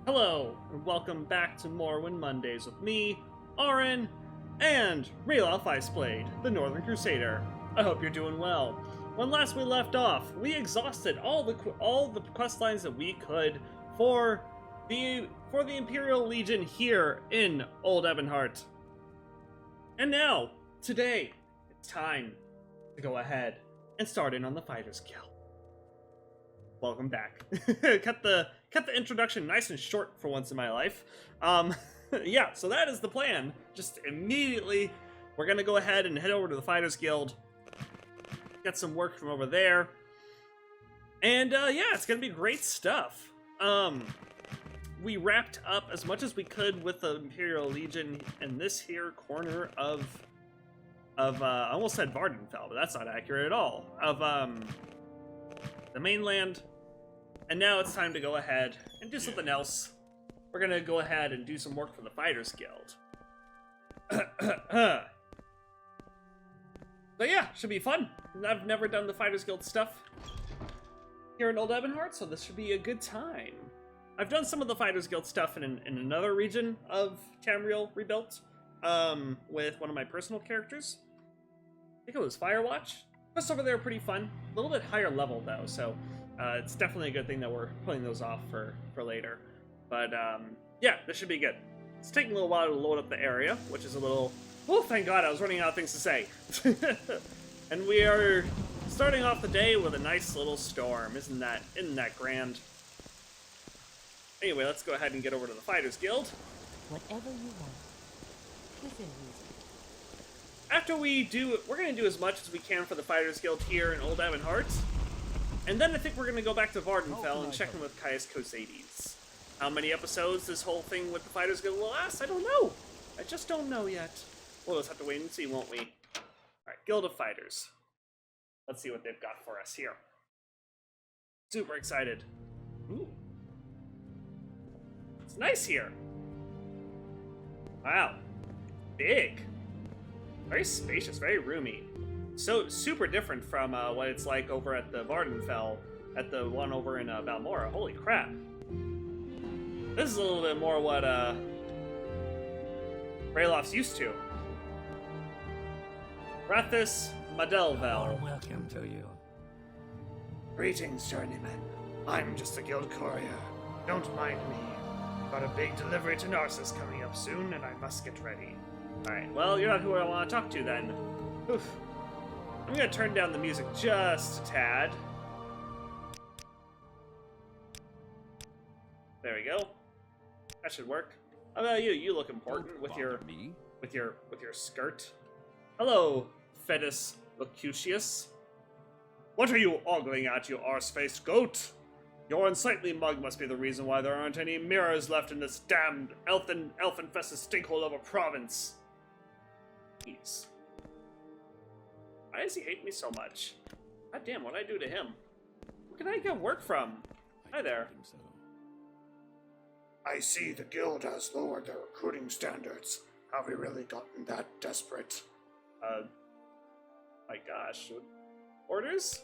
Hello, and welcome back to Morrowind Mondays with me, Auron, and Ralof Iceblade, the Northern Crusader. I hope you're doing well. When last we left off, we exhausted all the quest lines that we could for the Imperial Legion here in Old Ebonheart. And now, today, it's time to go ahead and start in on the Fighters Guild. Welcome back. cut the introduction nice and short for once in my life. Yeah, so that is the plan. Just immediately, we're gonna go ahead and head over to the Fighters Guild, get some work from over there, and yeah, it's gonna be great stuff. We wrapped up as much as we could with the Imperial Legion in this here corner of I almost said Vardenfell, but that's not accurate at all. Of the mainland. And now it's time to go ahead and do something else. We're gonna go ahead and do some work for the Fighters Guild. So yeah, should be fun. I've never done the Fighters Guild stuff here in Old Ebonheart, so this should be a good time. I've done some of the Fighters Guild stuff in another region of Tamriel Rebuilt, with one of my personal characters. I think it was Firewatch. Quests over there are pretty fun. A little bit higher level though, so it's definitely a good thing that we're putting those off for later. But yeah, this should be good. It's taking a little while to load up the area, which is a little... Oh, thank God, I was running out of things to say. And we are starting off the day with a nice little storm. Isn't that grand? Anyway, let's go ahead and get over to the Fighters Guild. Whatever you want. Within reason. After we do, we're going to do as much as we can for the Fighters Guild here in Old Ebonheart. And then I think we're going to go back to Vardenfell and check in with Caius Cosades. How many episodes this whole thing with the Fighters Guild will last? I don't know. I just don't know yet. We'll just have to wait and see, won't we? Alright, Guild of Fighters. Let's see what they've got for us here. Super excited. Ooh. It's nice here. Wow. Big. Very spacious, very roomy. So super different from what it's like over at the Vardenfell, at the one over in Balmora. Holy crap! This is a little bit more what Ralof's used to. Rathis Madelvel. Welcome to you. Greetings, journeyman. I'm just a guild courier. Don't mind me. Got a big delivery to Narcissus coming up soon, and I must get ready. Alright, well, you're not who I want to talk to then. Oof. I'm gonna turn down the music just a tad. There we go. That should work. How about you? You look important with your skirt. Hello, Fedus Locutius. What are you ogling at, you arse-faced goat? Your unsightly mug must be the reason why there aren't any mirrors left in this damned elf-infested stinkhole of a province. Jeez. Why does he hate me so much? God damn, what'd I do to him? Where can I get work from? Hi there. I see the guild has lowered their recruiting standards. Have we really gotten that desperate? My gosh. Orders?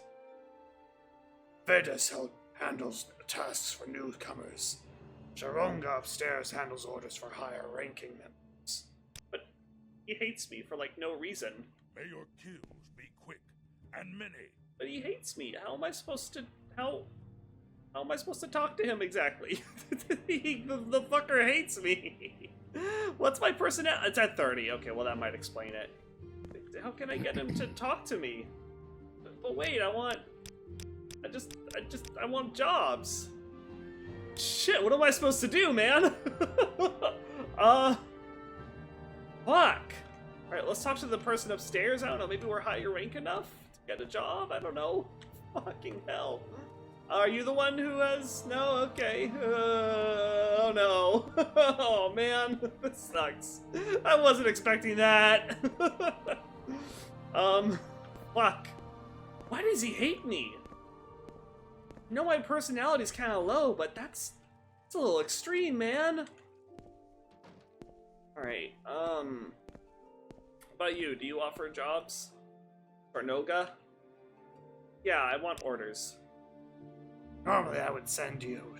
Vedus handles tasks for newcomers. Sharonga upstairs handles orders for higher ranking members. But he hates me for, like, no reason. May your kills be quick and many. But he hates me. How am I supposed to... How am I supposed to talk to him exactly? the fucker hates me. What's my personality? It's at 30. Okay, well, that might explain it. How can I get him to talk to me? But wait, I want jobs. Shit, what am I supposed to do, man? Fuck. Alright, let's talk to the person upstairs. I don't know, maybe we're higher rank enough to get a job? I don't know. Fucking hell. Are you the one who has... No? Okay. Oh no. Oh man, this sucks. I wasn't expecting that. Fuck. Why does he hate me? I know my personality's kind of low, but that's a little extreme, man. Alright, how about you? Do you offer jobs? For Noga? Yeah, I want orders. Normally I would send you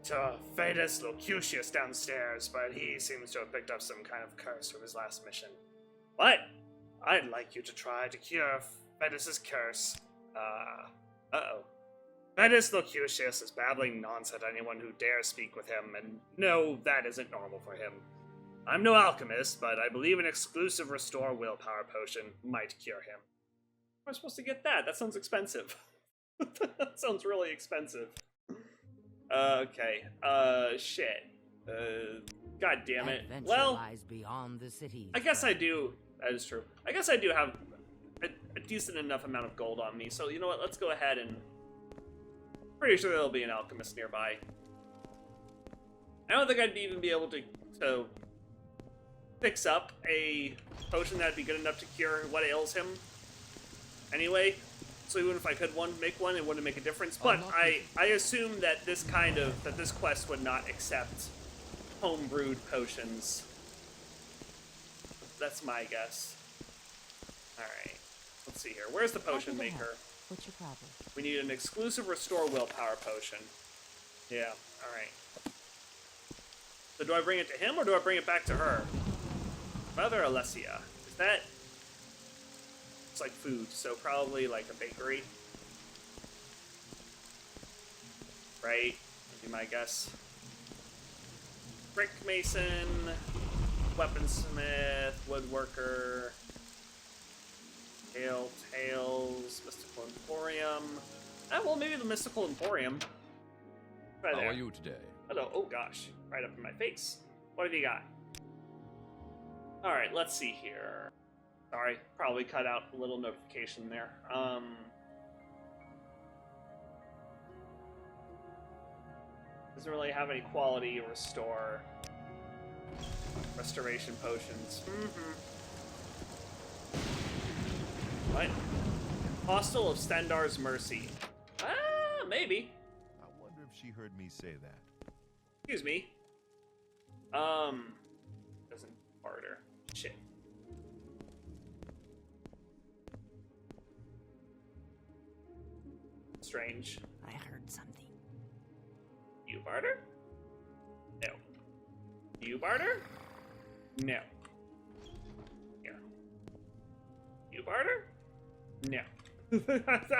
to Fadus Locucius downstairs, but he seems to have picked up some kind of curse from his last mission. What? I'd like you to try to cure Fadus's curse. Uh-oh. Fadus Locucius is babbling nonsense at anyone who dares speak with him, and no, that isn't normal for him. I'm no alchemist, but I believe an exclusive restore willpower potion might cure him. How am I supposed to get that? That sounds expensive. That sounds really expensive. Okay. Shit. God damn it. Adventure Well, lies beyond the cities, I guess I friend. do. That is true. I guess I do have a decent enough amount of gold on me, so you know what? Let's go ahead and... Pretty sure there'll be an alchemist nearby. I don't think I'd even be able to fix up a potion that'd be good enough to cure what ails him. Anyway, so even if I could make one, it wouldn't make a difference. But I assume that this quest would not accept homebrewed potions. That's my guess. Alright. Let's see here. Where's the potion Happy to maker? help. What's your problem? We need an exclusive restore willpower potion. Yeah, alright. So do I bring it to him or do I bring it back to her? Mother Alessia. Is that... It's like food, so probably like a bakery. Right? Would be my guess. Brick mason, weaponsmith, woodworker, Tales, Mystical Emporium. Ah, well, maybe the Mystical Emporium. Right How there. are you today? Hello. Oh gosh, right up in my face. What have you got? All right, let's see here. Sorry, probably cut out a little notification there. Doesn't really have any quality restoration potions. What? Hostel of Stendar's Mercy. Ah, maybe. I wonder if she heard me say that. Excuse me. Doesn't barter. Shit. Strange. I heard something. You barter? No. You barter? No. Here. You barter? No.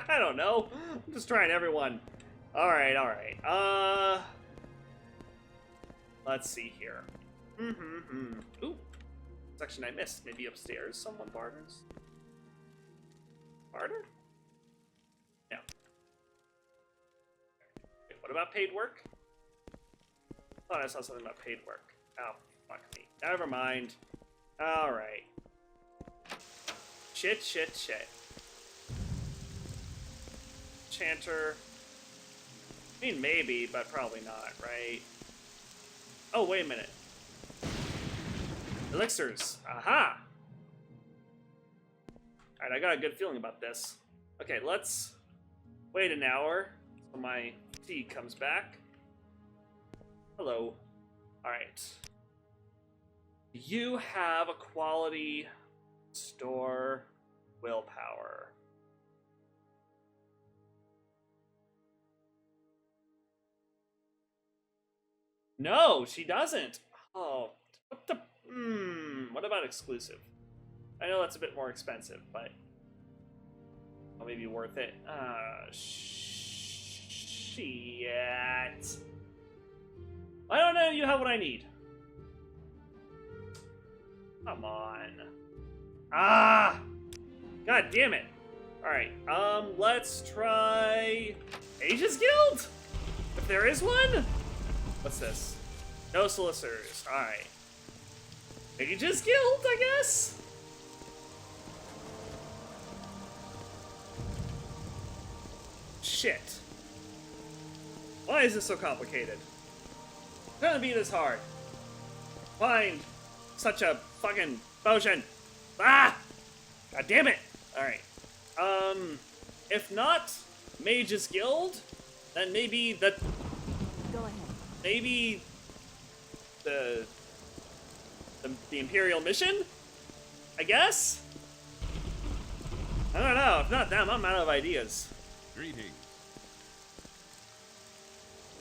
I don't know. I'm just trying everyone. Alright, alright. Let's see here. Ooh. Section I missed. Maybe upstairs someone barters. Barter? No. Wait, what about paid work? I thought I saw something about paid work. Oh, fuck me. Never mind. Alright. Shit. Chanter. I mean, maybe, but probably not, right? Oh, wait a minute. Elixirs. Aha! Alright, I got a good feeling about this. Okay, let's wait an hour until my fatigue comes back. Hello. Alright. You have a quality store willpower. No, she doesn't. Oh, what the... what about exclusive? I know that's a bit more expensive, but... Oh, maybe worth it. Shit. I don't know, you have what I need. Come on. Ah! God damn it. Alright, let's try... Mage's Guild? If there is one? What's this? No solicitors. Alright. Mage's Guild, I guess? Shit. Why is this so complicated? It's gonna be this hard. Find such a fucking potion. Ah! God damn it! Alright. If not Mage's Guild, then maybe Go ahead. maybe the Imperial mission? I guess? I don't know. If not them, I'm out of ideas. Greetings.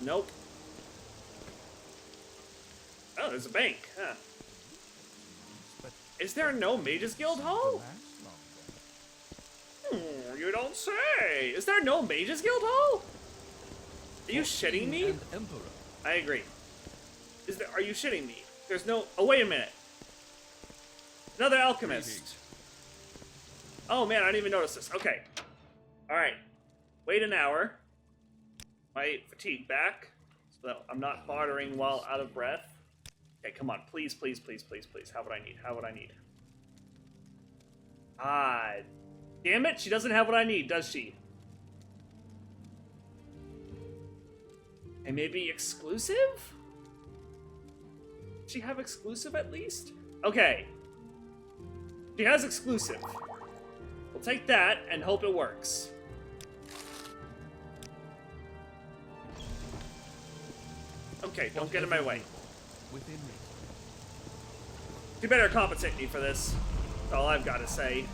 Nope. Oh, there's a bank, huh? But Is there no Mages Guild Hall? last longer. You don't say! Is there no Mages Guild Hall? Are you shitting me? And Emperor. I agree. Are you shitting me? There's no... Oh, wait a minute. Another alchemist. Oh, man, I didn't even notice this. Okay. Alright. Wait an hour. My fatigue back. So that I'm not bartering while out of breath. Okay, come on. Please, please, please, please, please. How would I need? How would I need? Ah... Damn it, she doesn't have what I need, does she? And maybe exclusive? Does she have exclusive at least? Okay. She has exclusive. We'll take that and hope it works. Okay, don't get in my way. Within reason. You better compensate me for this. That's all I've got to say.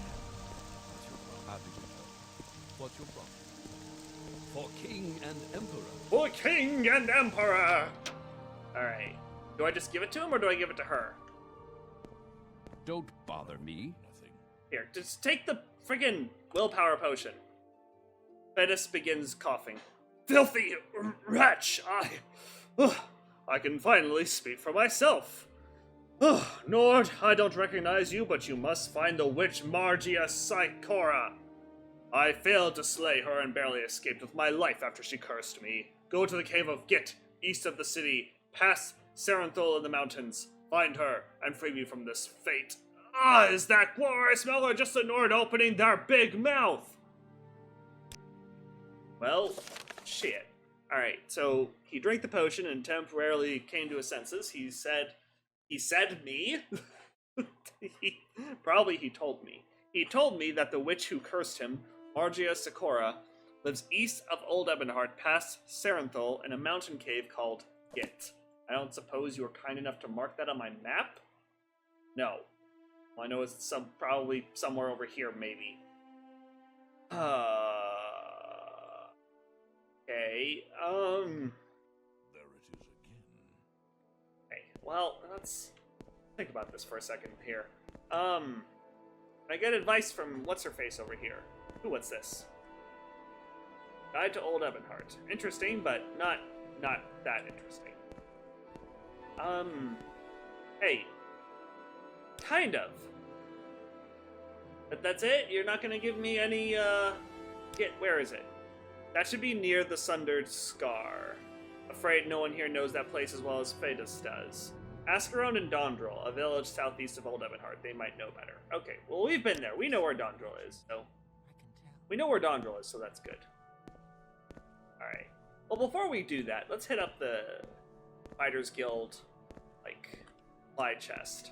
How did you help? What's your problem? For king and emperor. For king and emperor! Alright. Do I just give it to him or do I give it to her? Don't bother me. Nothing. Here, just take the friggin' willpower potion. Fedus begins coughing. Filthy wretch! I can finally speak for myself. Nord, I don't recognize you, but you must find the witch Margia Psychora. I failed to slay her and barely escaped with my life after she cursed me. Go to the cave of Git, east of the city, past Serenthal in the mountains. Find her and free me from this fate. Is that glorious smell or just the Nord opening their big mouth? Well, shit. Alright, so he drank the potion and temporarily came to his senses. He said me? He told me. He told me that the witch who cursed him, Margia Sakura, lives east of Old Ebonheart past Serenthal in a mountain cave called Git. I don't suppose you were kind enough to mark that on my map? No. Well, I know it's probably somewhere over here, maybe. Okay, There it is again. Okay, well, let's think about this for a second here. I get advice from what's-her-face over here. Ooh, what's this? Guide to Old Ebonheart. Interesting, but not that interesting. Hey. Kind of. But that's it? You're not gonna give me any, where is it? That should be near the Sundered Scar. Afraid no one here knows that place as well as Fedus does. Ask around in Dondrel, a village southeast of Old Ebonheart. They might know better. Okay, well, we've been there. We know where Dondrel is, so... We know where Dondrel is, so that's good. Alright. Well, before we do that, let's hit up the Fighters Guild, supply chest.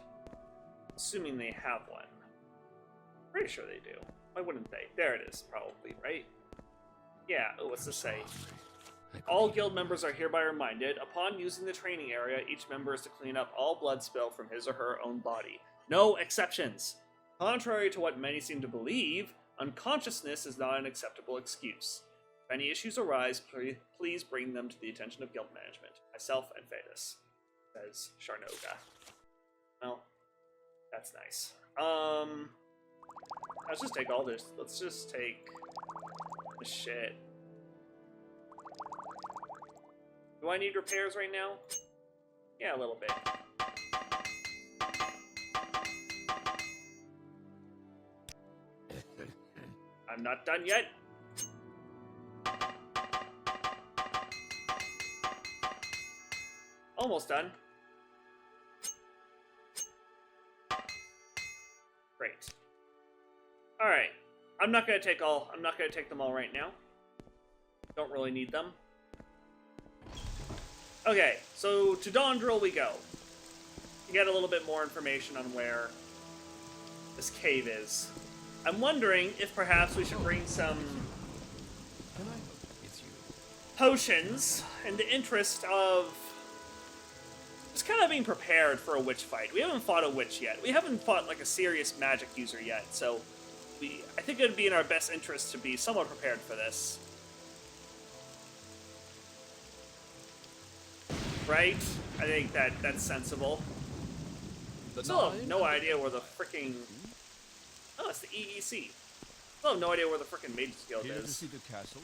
Assuming they have one. Pretty sure they do. Why wouldn't they? There it is, probably, right? Yeah, what's this say? All guild members are hereby reminded, upon using the training area, each member is to clean up all blood spill from his or her own body. No exceptions! Contrary to what many seem to believe, unconsciousness is not an acceptable excuse. If any issues arise, please bring them to the attention of guild management. Myself and Fedus, says Sharnoga. Well, that's nice. Let's just take all this. Let's just take the shit. Do I need repairs right now? Yeah, a little bit. I'm not done yet. Almost done. Great. Alright. I'm not gonna take them all right now. Don't really need them. Okay, so to Dondrel we go. To get a little bit more information on where this cave is. I'm wondering if perhaps we should bring some Can I help? It's you. potions in the interest of just kind of being prepared for a witch fight. We haven't fought a witch yet. We haven't fought like a serious magic user yet, so I think it would be in our best interest to be somewhat prepared for this. right? I think that's sensible. The Still have nine no and the idea where the freaking... Oh, it's the EEC. Still have no idea where the freaking Mages Guild Here to is. see the castle.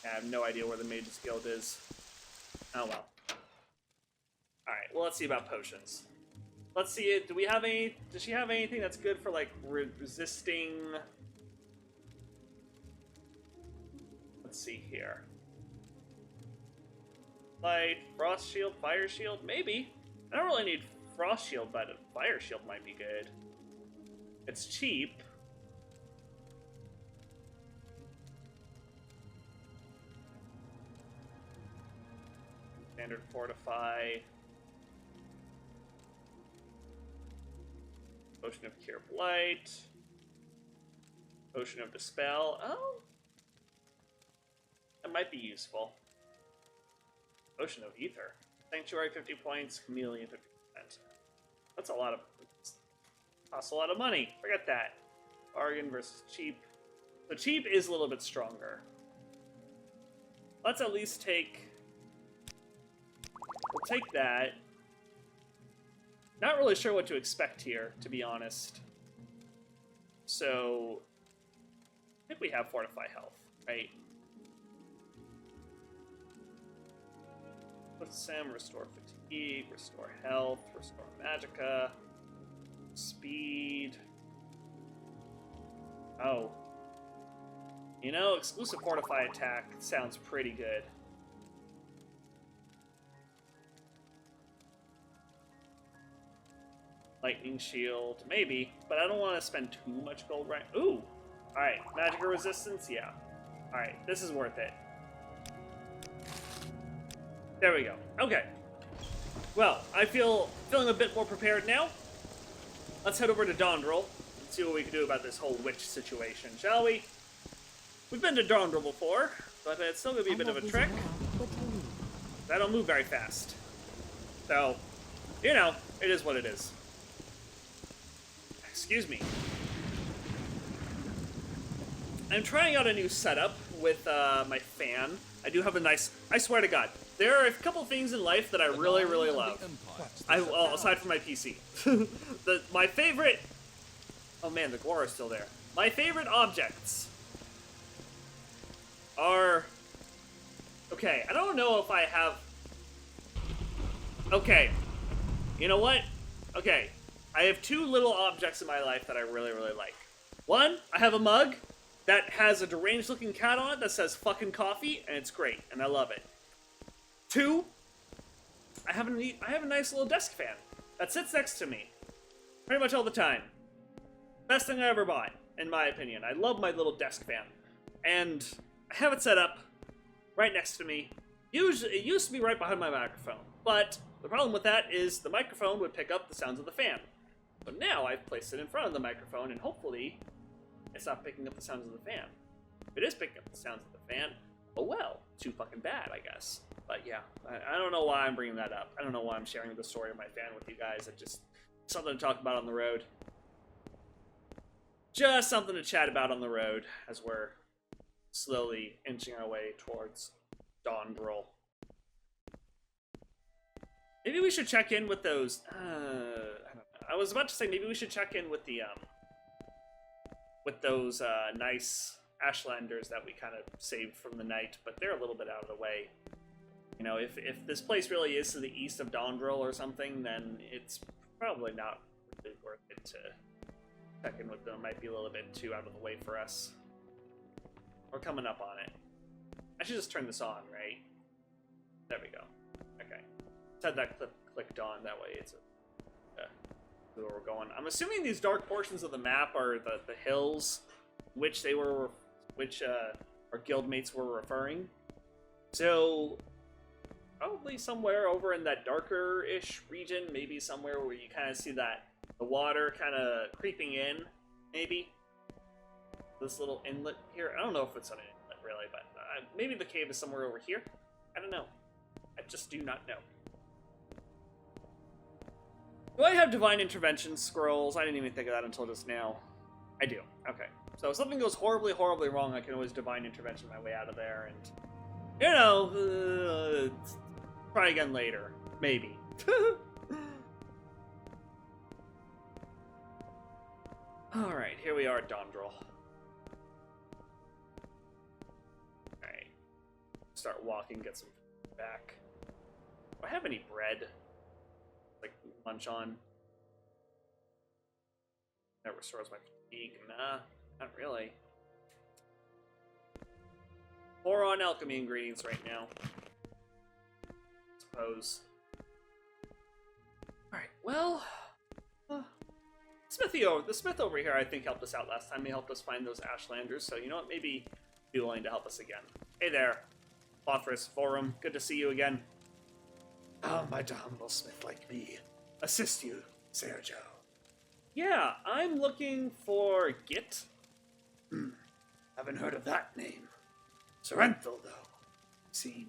I have no idea where the Mages Guild is. Oh well. Alright, well let's see about potions. Let's see it. Do we have any... Does she have anything that's good for, like, resisting... Let's see here. Light, Frost Shield, Fire Shield? Maybe. I don't really need Frost Shield, but a Fire Shield might be good. It's cheap. Standard Fortify. Potion of Cure Blight. Potion of Dispel. Oh. That might be useful. Potion of Ether. Sanctuary 50 points, Chameleon 50%. That's a lot of... Costs a lot of money. Forget that. Bargain versus cheap. So cheap is a little bit stronger. Let's at least take... We'll take that. Not really sure what to expect here, to be honest. So... I think we have Fortify Health, right? Put Sim, restore fatigue, restore health, restore magicka, speed. Oh. You know, exclusive fortify attack sounds pretty good. Lightning shield, maybe, but I don't want to spend too much gold right. Ooh! Alright, magicka resistance, yeah. Alright, this is worth it. There we go. Okay. Well, I feeling a bit more prepared now. Let's head over to Dondrel and see what we can do about this whole witch situation, shall we? We've been to Dondrel before, but it's still gonna be a bit of a trick. What do you need? I don't move very fast. So, you know, it is what it is. Excuse me. I'm trying out a new setup with my fan. I do have a nice... I swear to God, there are a couple things in life that I really, really love. Well, aside from my PC. My favorite... Oh man, the Gwar is still there. My favorite objects are... Okay, I don't know if I have... Okay. You know what? Okay. I have two little objects in my life that I really, really like. One, I have a mug that has a deranged-looking cat on it that says fucking coffee, and it's great, and I love it. Two, I have a nice little desk fan that sits next to me pretty much all the time. Best thing I ever bought, in my opinion. I love my little desk fan. And I have it set up right next to me. Usually, it used to be right behind my microphone, but the problem with that is the microphone would pick up the sounds of the fan. But now I've placed it in front of the microphone, and hopefully it's not picking up the sounds of the fan. If it is picking up the sounds of the fan, oh well, too fucking bad, I guess. But yeah, I don't know why I'm bringing that up. I don't know why I'm sharing the story of my fan with you guys. It's just something to talk about on the road. Just something to chat about on the road as we're slowly inching our way towards Dondrel. Maybe we should check in with those... I don't know. I was about to say maybe we should check in with the with those nice Ashlanders that we kind of saved from the night, but they're a little bit out of the way. You know, if this place really is to the east of Dondrel or something, then it's probably not really worth it to check in with them. It might be a little bit too out of the way for us. We're coming up on it. I should just turn this on, right? There we go. Okay. Let's have that clip clicked on, that way it's where we're going. I'm assuming these dark portions of the map are the hills which our guildmates were referring. So probably somewhere over in that darker-ish region, maybe somewhere where you kind of see the water kind of creeping in, maybe. This little inlet here. I don't know if it's an inlet really, but maybe the cave is somewhere over here. I don't know. I just do not know. Do I have Divine Intervention scrolls? I didn't even think of that until just now. I do. Okay. So if something goes horribly, horribly wrong, I can always Divine Intervention my way out of there, and... You know, Try again later. Maybe. Alright, here we are at Dondrel. Alright. Start walking, get some food back. Do I have any bread? Like, munch on? That restores my fatigue. Nah, not really. Pour on alchemy ingredients right now. Suppose. Alright, well... the Smith over here, I think, helped us out last time. He helped us find those Ashlanders, so you know what? Maybe be willing to help us again. Hey there, Bothris Forum. Good to see you again. How might a humble smith like me assist you, Sergio? Yeah, I'm looking for Git. Haven't heard of that name. Serenthal, though. Seen.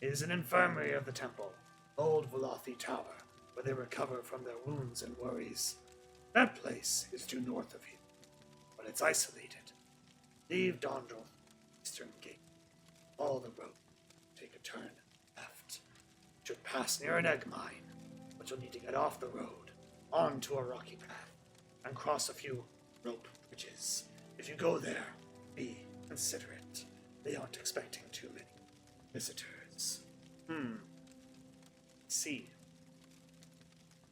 It is an infirmary of the temple, old Velothi Tower, where they recover from their wounds and worries. That place is due north of here, but it's isolated. Leave Dondrel, eastern gate, follow the road, take a turn left. You should pass near an egg mine, but you'll need to get off the road, onto a rocky path, and cross a few rope bridges. If you go there, be considerate. They aren't expecting too many visitors. See.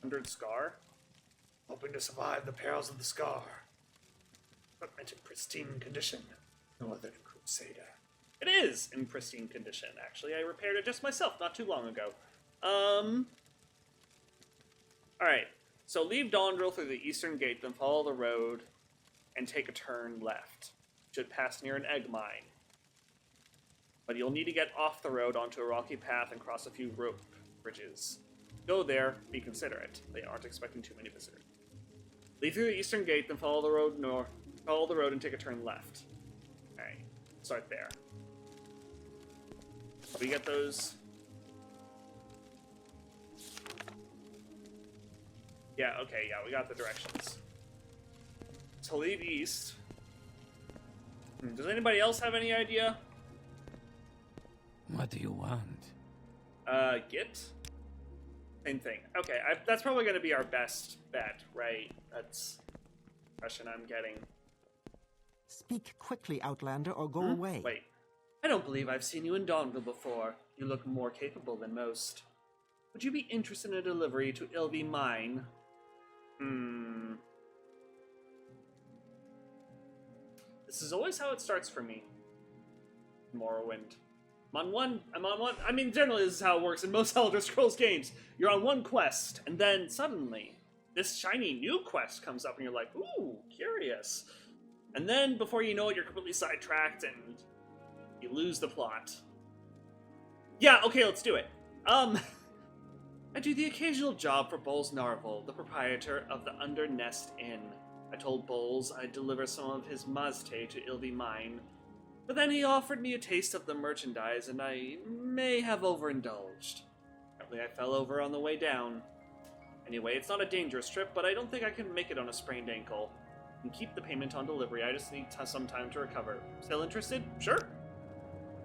100 Scar? Hoping to survive the perils of the scar. Equipment in pristine condition. No other crusader. It is in pristine condition, actually. I repaired it just myself not too long ago. Alright. So leave Dondrel through the eastern gate, then follow the road, and take a turn left. Should pass near an egg mine. But you'll need to get off the road onto a rocky path and cross a few rope bridges. Go there, be considerate. They aren't expecting too many visitors. Leave through the eastern gate, then follow the road north. Follow the road and take a turn left. Alright, start there. We get those. Yeah, okay, yeah, we got the directions. So leave east. Does anybody else have any idea? What do you want? Git? Same thing. Okay, that's probably going to be our best bet, right? That's the question I'm getting. Speak quickly, Outlander, or go away. Wait. I don't believe I've seen you in Dondrel before. You look more capable than most. Would you be interested in a delivery to Ilvi Mine? This is always how it starts for me. Morrowind. I'm on one. I mean, generally this is how it works in most Elder Scrolls games. You're on one quest, and then suddenly, this shiny new quest comes up, and you're like, ooh, curious. And then, before you know it, you're completely sidetracked, and you lose the plot. Yeah, okay, let's do it. I do the occasional job for Bowles Narvel, the proprietor of the Undernest Inn. I told Bowles I'd deliver some of his mazte to Ilvi Mine, but then he offered me a taste of the merchandise, and I may have overindulged. Apparently I fell over on the way down. Anyway, it's not a dangerous trip, but I don't think I can make it on a sprained ankle. And keep the payment on delivery, I just need some time to recover. Still interested? Sure.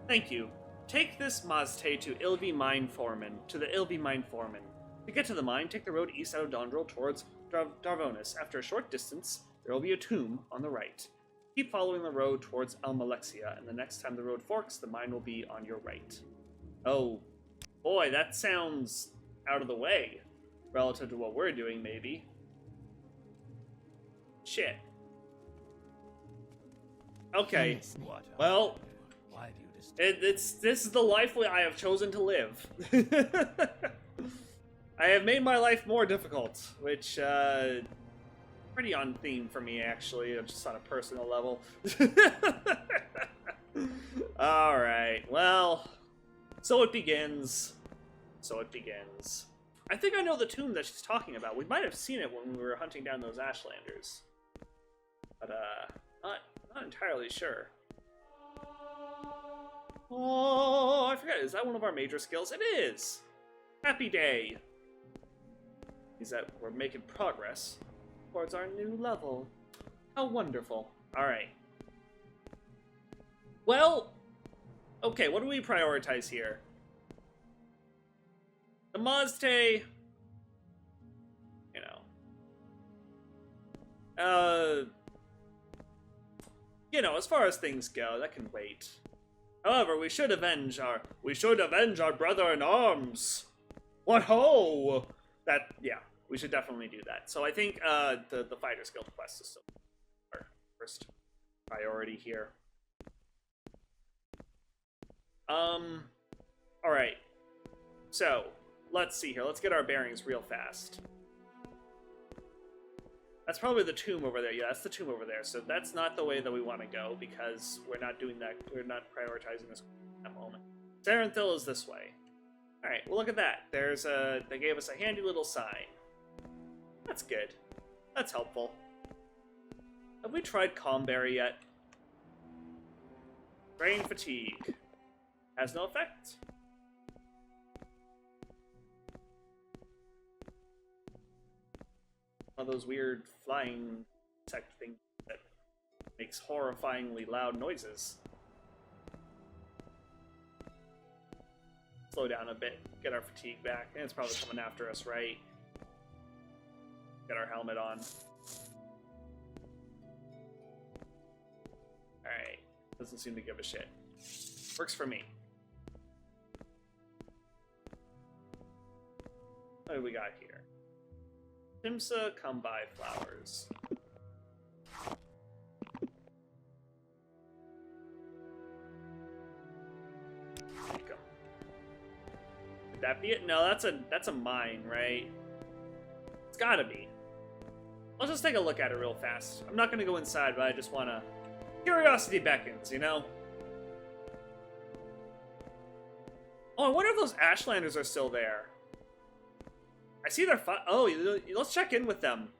Thank you. Take this mazte to Ilvi Mine Foreman, to the Ilvi Mine Foreman. To get to the mine, take the road east out of Dondrel towards Darvonis. After a short distance, there will be a tomb on the right. Keep following the road towards Almalexia, and the next time the road forks, the mine will be on your right. Oh, boy, that sounds out of the way, relative to what we're doing, maybe. Shit. Okay, What? well, Why do you disturb? this is the life I have chosen to live. I have made my life more difficult, which, pretty on theme for me, actually, just on a personal level. Alright, well, so it begins. So it begins. I think I know the tomb that she's talking about. We might have seen it when we were hunting down those Ashlanders. But, not entirely sure. Oh, I forgot. Is that one of our major skills? It is! Happy day! Means that we're making progress towards our new level. How wonderful. Alright. Well, okay, what do we prioritize here? Mazte, you know, as far as things go, that can wait. However, we should avenge our brother in arms. What ho! Yeah, we should definitely do that. So I think the Fighters Guild quest is still our first priority here. All right. So let's see here. Let's get our bearings real fast. That's probably the tomb over there. Yeah, that's the tomb over there. So that's not the way that we want to go because we're not doing that. We're not prioritizing this at the moment. Sarenthil is this way. All right. Well, look at that. They gave us a handy little sign. That's good. That's helpful. Have we tried Calmberry yet? Brain fatigue. Has no effect. One of those weird flying insect things that makes horrifyingly loud noises. Slow down a bit, get our fatigue back. And it's probably coming after us, right? Get our helmet on. Alright. Doesn't seem to give a shit. Works for me. What do we got here? Timsa, come buy flowers. Take 'em. Would that be it? No, that's a mine, right? It's gotta be. I'll just take a look at it real fast. I'm not gonna go inside, but I just wanna... Curiosity beckons, you know? Oh, I wonder if those Ashlanders are still there. I see their let's check in with them.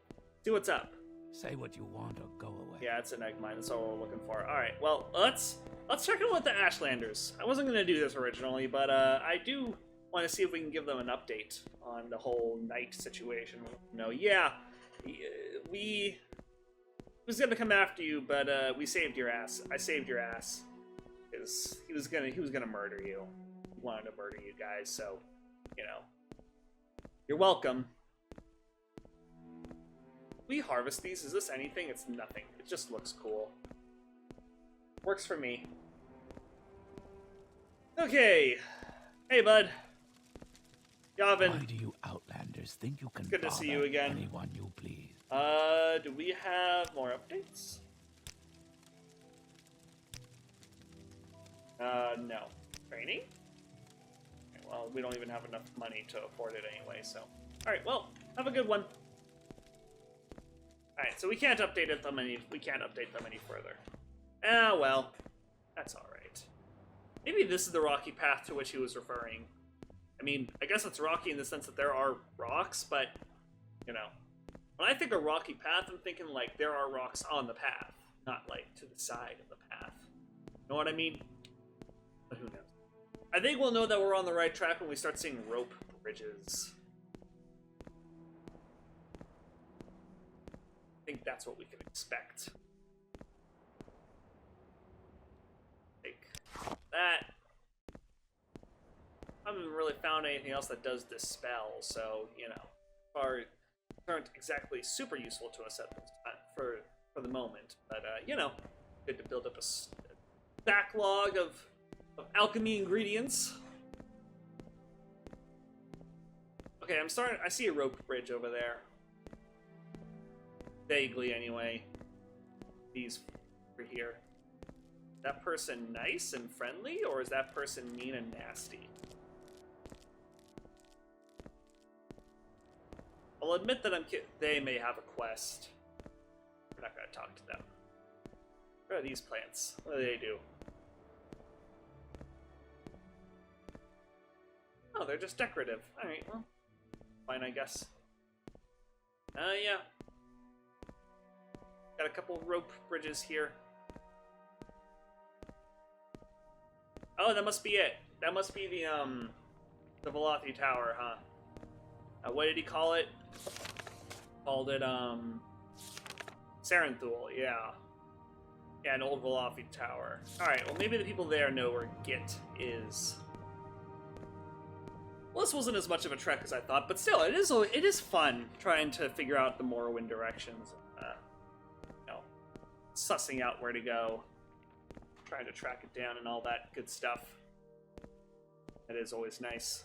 See what's up. Say what you want or go away. Yeah, it's an egg mine. That's all we're looking for. All right, well, let's check in with the Ashlanders. I wasn't going to do this originally, but I do want to see if we can give them an update on the whole knight situation. No, yeah, we was going to come after you, but we saved your ass. I saved your ass because he was gonna murder you. He wanted to murder you guys, so you know. You're welcome. We harvest these? Is this anything? It's nothing. It just looks cool. Works for me. Okay. Hey, bud. Yavin. Why do you Outlanders think you can Good to see you bother again. anyone you please? Do we have more updates? No. Training? Well, we don't even have enough money to afford it anyway, so... Alright, well, have a good one. Alright, so we can't update them any further. Ah, well. That's alright. Maybe this is the rocky path to which he was referring. I mean, I guess it's rocky in the sense that there are rocks, but, you know... When I think of rocky path, I'm thinking, like, there are rocks on the path, not, like, to the side of the path. Know what I mean? But who knows? I think we'll know that we're on the right track when we start seeing rope bridges. I think that's what we can expect. Take that. I haven't really found anything else that does dispel, so, you know, aren't exactly super useful to us for the moment. But, you know, good to build up a backlog of alchemy ingredients. Okay, I see a rope bridge over there. Vaguely, anyway. These over here. Is that person nice and friendly, or is that person mean and nasty? I'll admit that they may have a quest. We're not gonna talk to them. What are these plants? What do they do? Oh, they're just decorative. Alright, well, fine, I guess. Yeah. Got a couple rope bridges here. Oh, that must be it. That must be the Velothi Tower, huh? What did he call it? Called it, Sarenthul, yeah. Yeah, an old Velothi Tower. Alright, well, maybe the people there know where Git is. this wasn't as much of a trek as I thought, but still, it is fun trying to figure out the Morrowind directions. You know, sussing out where to go, trying to track it down, and all that good stuff. That is always nice.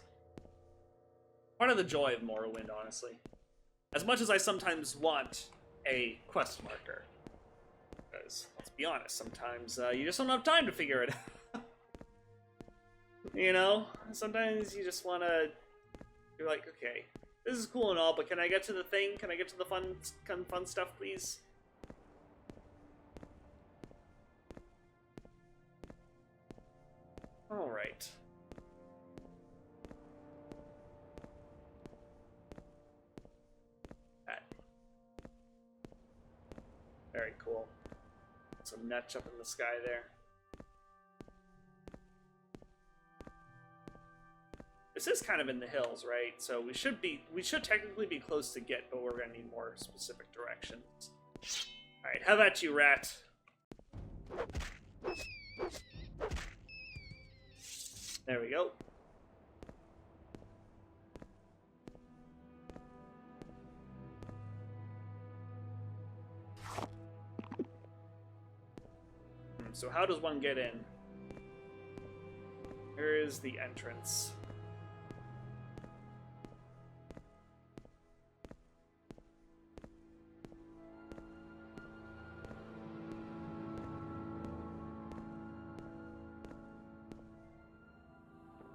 Part of the joy of Morrowind, honestly. As much as I sometimes want a quest marker. Because, let's be honest, sometimes you just don't have time to figure it out. You know? Sometimes you just want to... You're like, okay, this is cool and all, but can I get to the thing? Can I get to the fun stuff, please? Alright. Very cool. Some nutch up in the sky there. This is kind of in the hills, right? So we should technically be close to Git, but we're gonna need more specific directions. Alright, how about you, rat? There we go. So how does one get in? Here is the entrance.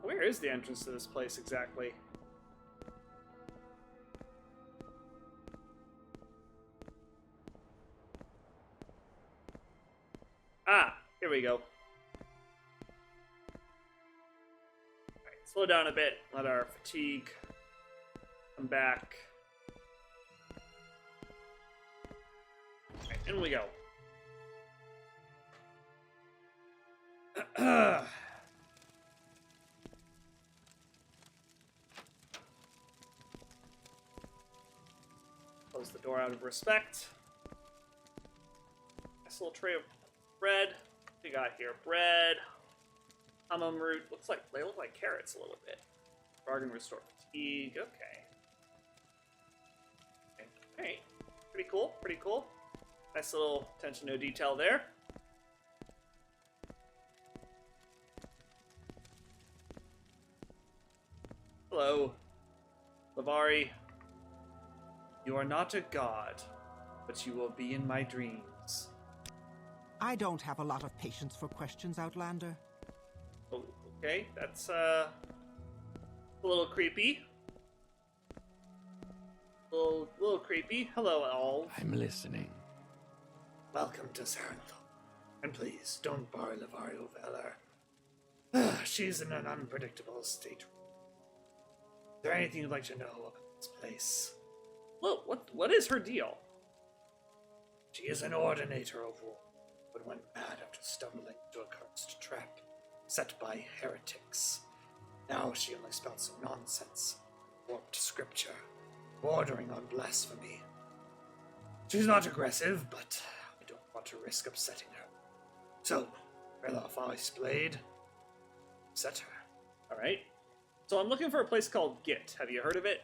Where is the entrance to this place exactly? Ah, here we go. Alright, slow down a bit, let our fatigue come back. Alright, in we go. Close the door out of respect. Nice little tray of bread. What we got here? Bread. Hamam root. They look like carrots a little bit. Bargain restore fatigue. Okay. Alright. Pretty cool. Pretty cool. Nice little attention to detail there. Hello. Lavari. You are not a god, but you will be in my dreams. I don't have a lot of patience for questions, Outlander. Oh, okay, that's a little creepy. Little creepy. Hello, all. I'm listening. Welcome to Sarenthal. And please, don't bar Lavario Valor. She's in an unpredictable state. Is there anything you'd like to know about this place? Well, what is her deal? She is an ordinator of war, but went mad after stumbling into a cursed trap set by heretics. Now she only spouts nonsense, warped scripture, bordering on blasphemy. She's not aggressive, but I don't want to risk upsetting her. So, Reloff Ice Blade, set her. Alright. So I'm looking for a place called Git. Have you heard of it?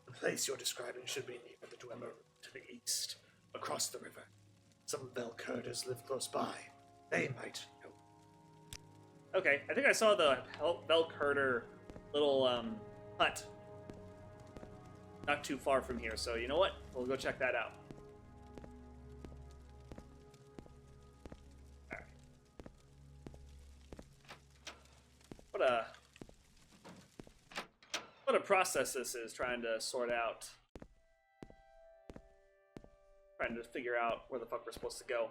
The place you're describing should be near the Dwemer to the east, across the river. Some Velkerders live close by. They might know. Okay, I think I saw the Velkherder little hut not too far from here, so you know what? We'll go check that out. Alright. What a process this is, trying to sort out. Trying to figure out where the fuck we're supposed to go.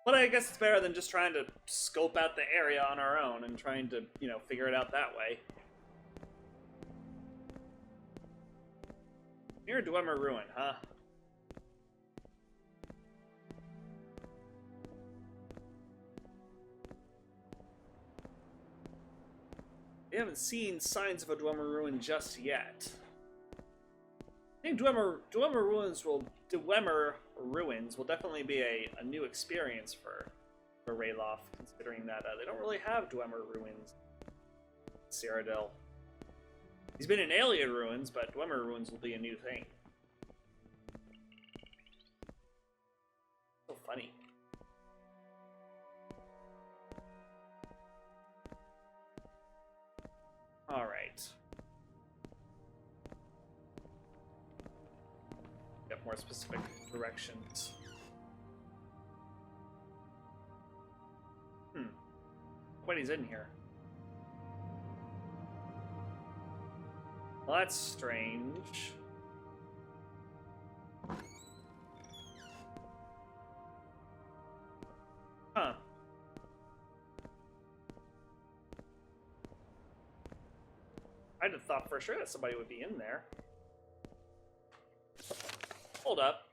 But I guess it's better than just trying to scope out the area on our own and trying to, you know, figure it out that way. Near Dwemer Ruin, huh? We haven't seen signs of a Dwemer Ruin just yet. I think Dwemer Ruins will definitely be a new experience for Ralof, considering that they don't really have Dwemer Ruins Cyrodiil. He's been in Alien Ruins, but Dwemer Ruins will be a new thing. So funny. Alright. Get more specific directions. Nobody's in here. Well, that's strange. Huh. I'd have thought for sure that somebody would be in there. Hold up.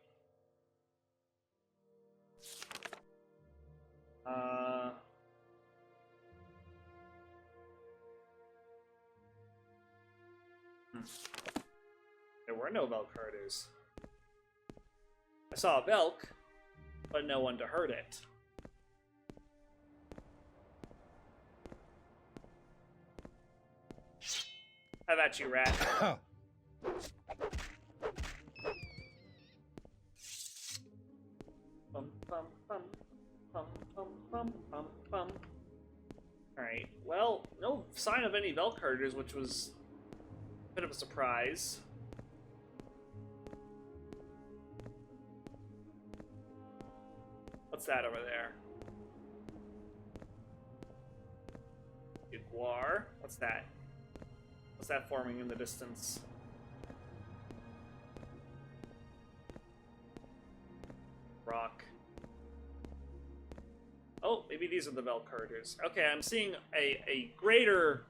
There were no Velk herders. I saw a Velk, but no one to herd it. How about you, rat? Bum, bum, bum, bum, bum, bum, bum, bum. Alright, well, no sign of any Velk herders, which was a bit of a surprise. What's that over there? Guar? What's that? What's that forming in the distance? Rock. Oh, maybe these are the Velk herders. Okay, I'm seeing a greater,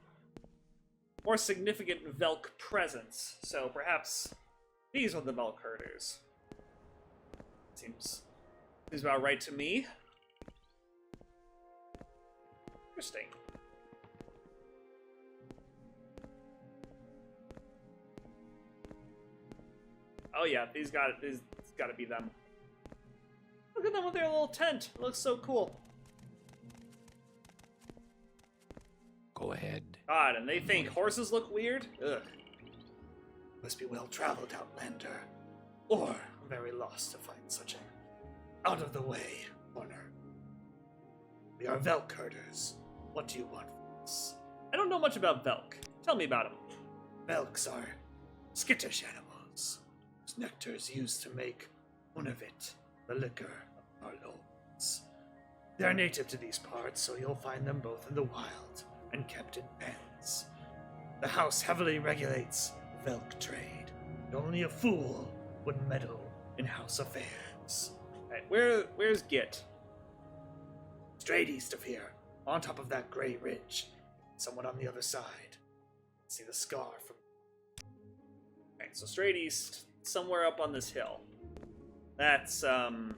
more significant Velk presence. So perhaps these are the Velk herders. Seems about right to me. Interesting. Oh yeah, these got to be them. Look at them with their little tent. It looks so cool. Go ahead. God, and they think horses look weird? Ugh. Must be well traveled, Outlander, or very lost to find such an out of the way corner. We are Velk herders. What do you want from us? I don't know much about Velk. Tell me about them. Velks are skittish animals, whose nectar is used to make Unavit, the liquor of our lords. They are native to these parts, so you'll find them both in the wild and kept in pens. The house heavily regulates Velk trade, and only a fool would meddle in house affairs. Right, where's Git? Straight east of here, on top of that gray ridge, somewhat on the other side. See the scar from... Right, so straight east, somewhere up on this hill. That's, I'm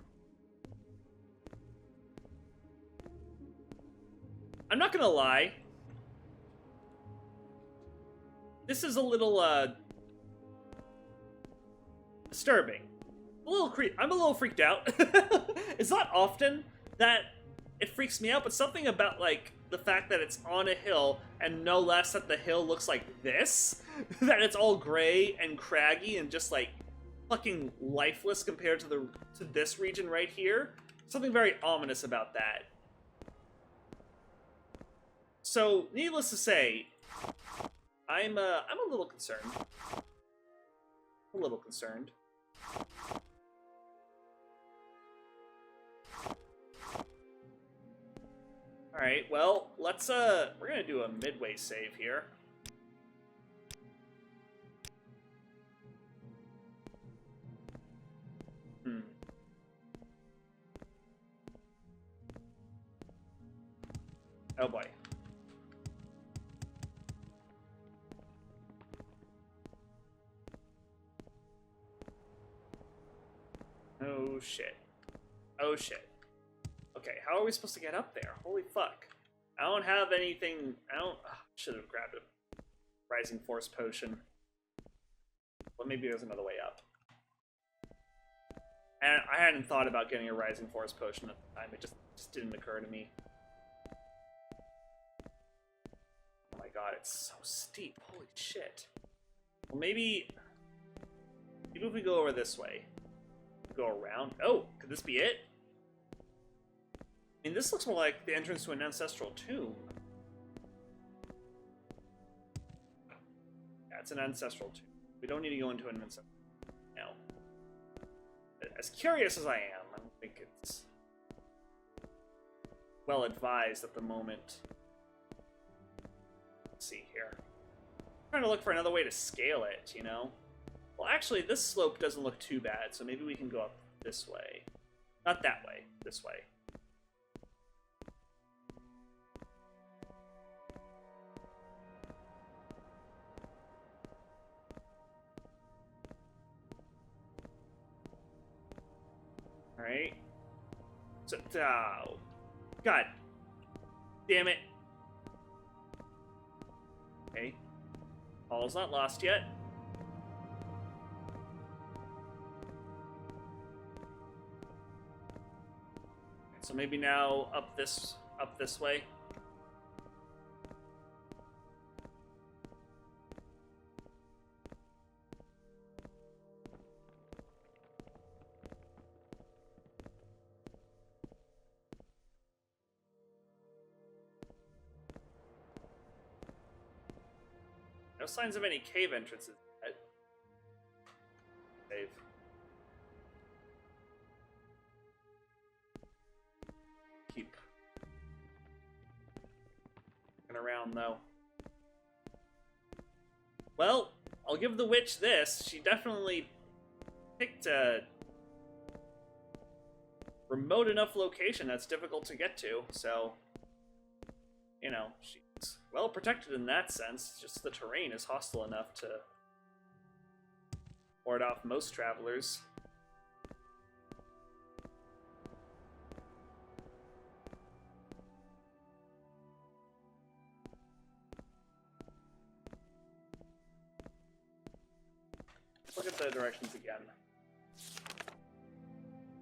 not gonna lie. This is a little, disturbing. I'm a little freaked out. It's not often that it freaks me out, but something about, like, the fact that it's on a hill, and no less that the hill looks like this, that it's all gray and craggy and just, like, fucking lifeless compared to this region right here. Something very ominous about that. So, needless to say, I'm a little concerned. A little concerned. Alright, well, let's, we're gonna do a midway save here. Oh boy. Oh shit. Oh shit. Okay, how are we supposed to get up there? Holy fuck. I don't have anything... should have grabbed a Rising Force potion. Well, maybe there's another way up. And I hadn't thought about getting a Rising Force potion at the time. It just didn't occur to me. Oh my god. god, it's so steep. Holy shit. Well, maybe if we go over this way. Go around. Oh, could this be it? I mean, this looks more like the entrance to an ancestral tomb. Yeah, it's an ancestral tomb. We don't need to go into an ancestral tomb now. As curious as I am, I don't think it's well advised at the moment. Let's see here. I'm trying to look for another way to scale it, you know? Well, actually, this slope doesn't look too bad, so maybe we can go up this way. Not that way, this way. Alright. So, oh. God. Damn it. Okay. All's not lost yet. So maybe now up this way. No signs of any cave entrances yet. Save. Keep looking around though. Well, I'll give the witch this. She definitely picked a remote enough location that's difficult to get to, so you know, she's well protected in that sense. Just the terrain is hostile enough to ward off most travelers. Look at the directions again.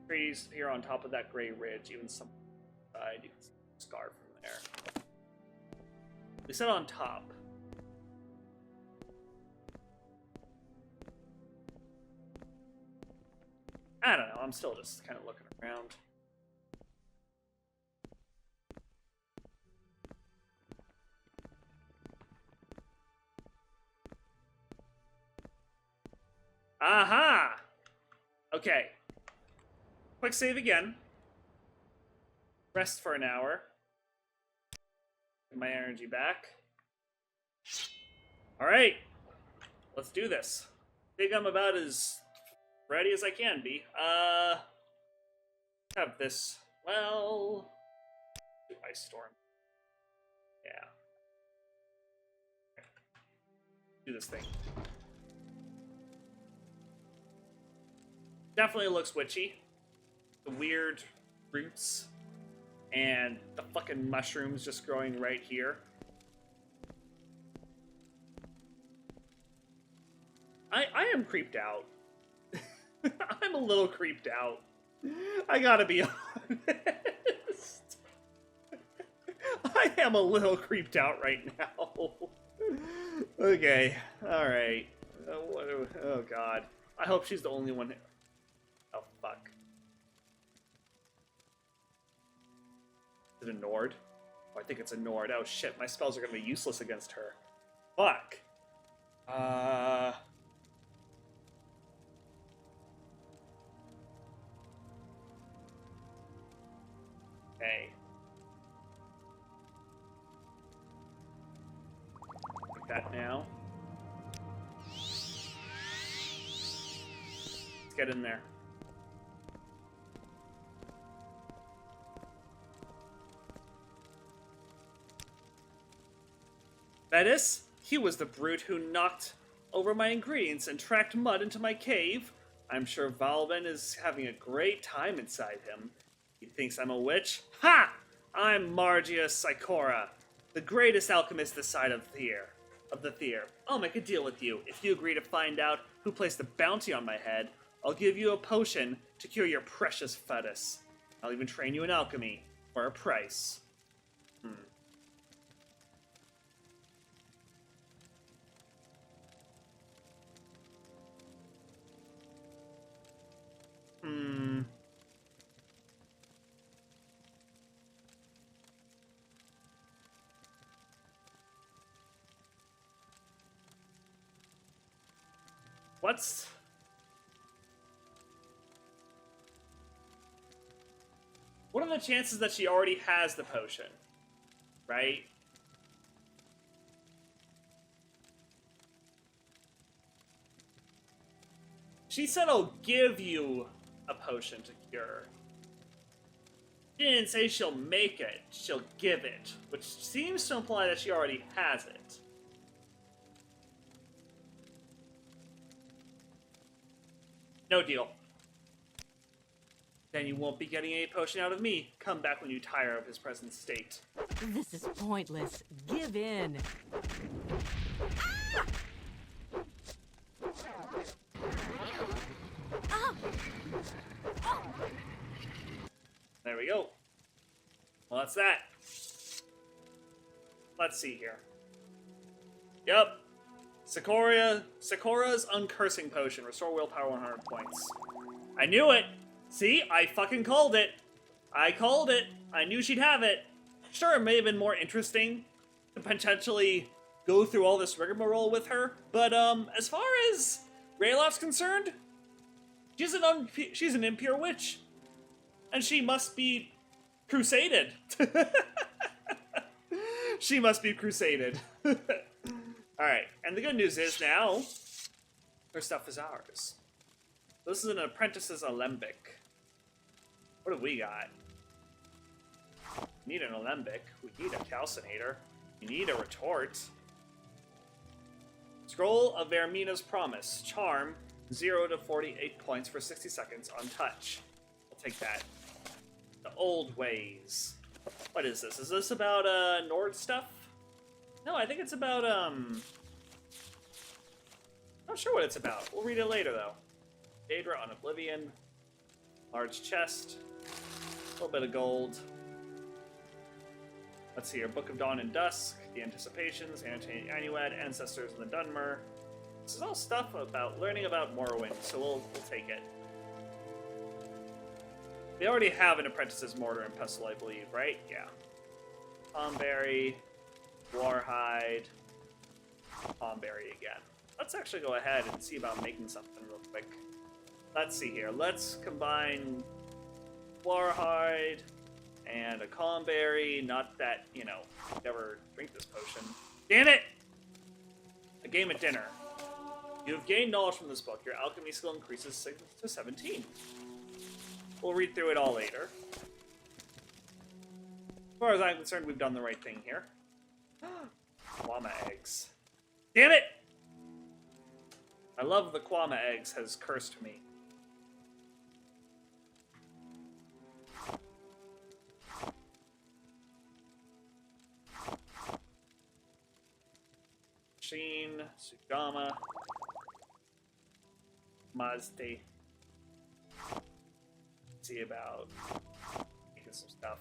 Trees here on top of that gray ridge, even some side, you can see a scar from there. We said on top. I don't know, I'm still just kind of looking around. Aha! Okay. Quick save again. Rest for an hour. Get my energy back. Alright. Let's do this. I think I'm about as ready as I can be. Have this. Well, Ice Storm. Yeah. Do this thing. Definitely looks witchy. The weird roots and the fucking mushrooms just growing right here. I am creeped out. I'm a little creeped out. I gotta be honest. I am a little creeped out right now. Okay, alright. Oh god. I hope she's the only one. Oh fuck. Is it a Nord? Oh, I think it's a Nord. Oh shit, my spells are gonna be useless against her. Fuck. Okay. Like that now. Let's get in there. Bettis? He was the brute who knocked over my ingredients and tracked mud into my cave. I'm sure Valben is having a great time inside him. He thinks I'm a witch? Ha! I'm Margia Psychora, the greatest alchemist this side of the Thier. I'll make a deal with you. If you agree to find out who placed the bounty on my head, I'll give you a potion to cure your precious fetus. I'll even train you in alchemy for a price. What's... What are the chances that she already has the potion? Right? She said, I'll give you a potion to cure. She didn't say she'll make it, she'll give it, which seems to imply that she already has it. No deal. Then you won't be getting any potion out of me. Come back when you tire of his present state. This is pointless. Give in. There we go. Well, that's that. Let's see here. Yep. Sakura's Uncursing Potion. Restore willpower 100 points. I knew it! See? I fucking called it! I called it! I knew she'd have it! Sure, it may have been more interesting to potentially go through all this rigmarole with her, but, as far as Raylof's concerned, she's an impure witch. And she must be crusaded. She must be crusaded. Alright, and the good news is now, her stuff is ours. This is an apprentice's alembic. What have we got? We need an alembic. We need a calcinator. We need a retort. Scroll of Vermina's Promise. Charm, 0 to 48 points for 60 seconds on touch. I'll take that. The old ways. What is this? Is this about, Nord stuff? No, I think it's about, not sure what it's about. We'll read it later, though. Daedra on Oblivion. Large chest. A little bit of gold. Let's see here. Book of Dawn and Dusk. The Anticipations. Anuad. Ancestors in the Dunmer. This is all stuff about learning about Morrowind, so we'll take it. They already have an Apprentice's Mortar and Pestle, I believe, right? Yeah. Palmberry. Warhide. Palmberry again. Let's actually go ahead and see about making something real quick. Let's see here. Let's combine Warhide and a Palmberry. Not that, you know, never drink this potion. Damn it! A game at dinner. You have gained knowledge from this book. Your alchemy skill increases to 17. We'll read through it all later. As far as I'm concerned, we've done the right thing here. Kwama eggs. Damn it! I love the Kwama eggs has cursed me. Sheen, Sugama, Mazde. See about making some stuff.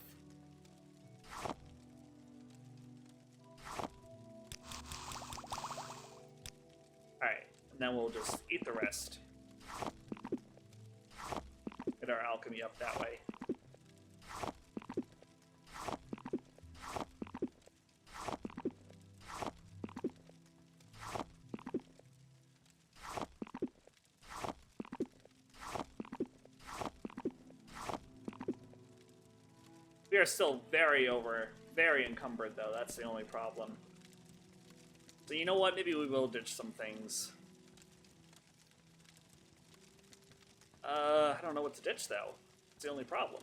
Alright, and then we'll just eat the rest. Get our alchemy up that way. We are still very encumbered, though. That's the only problem. So you know what? Maybe we will ditch some things. I don't know what to ditch, though. It's the only problem.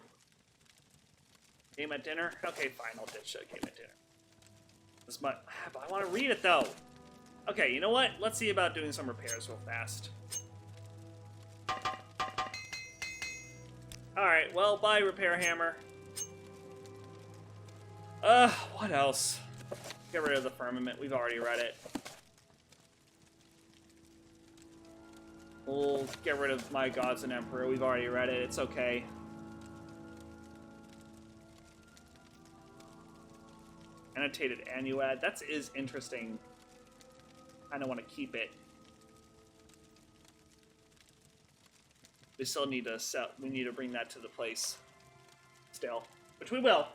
Game at dinner? Okay, fine. I'll ditch a game at dinner. This might... But I want to read it, though. Okay, you know what? Let's see about doing some repairs real fast. Alright, well, bye, Repair Hammer. What else? Get rid of the Firmament. We've already read it. We'll get rid of My Gods and Emperor. We've already read it. It's okay. Annotated Anuad. That is interesting. Kinda want to keep it. We still need to sell. We need to bring that to the place. Still. Which we will.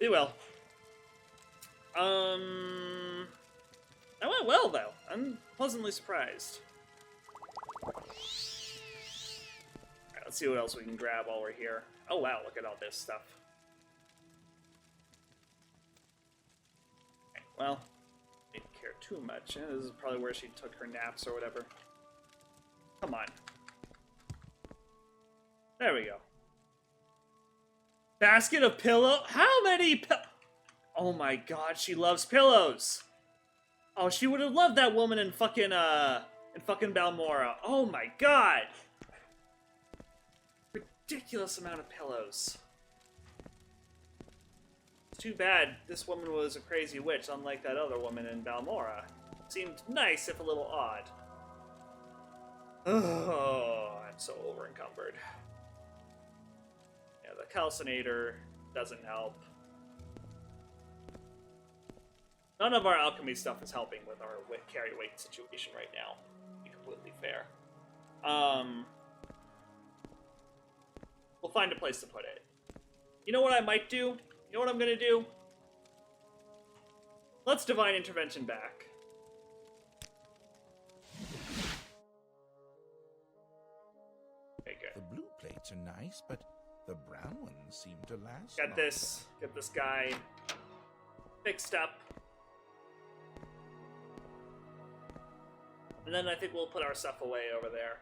We will. That went well, though. I'm pleasantly surprised. Let's see what else we can grab while we're here. Oh wow, look at all this stuff. Okay, well, didn't care too much. This is probably where she took her naps or whatever. Come on. There we go. Basket of pillow. How many Oh my god, she loves pillows. Oh, she would have loved that woman in fucking Balmora. Oh my god. Ridiculous amount of pillows. It's too bad this woman was a crazy witch, unlike that other woman in Balmora. Seemed nice, if a little odd. Oh, I'm so over-encumbered. Yeah, the calcinator doesn't help. None of our alchemy stuff is helping with our carry weight situation right now, to be completely fair. We'll find a place to put it. You know what I might do? You know what I'm gonna do? Let's Divine Intervention back. Okay, good. The blue plates are nice, but the brown ones seem to last Got longer. this. Get this guy fixed up. And then I think we'll put our stuff away over there.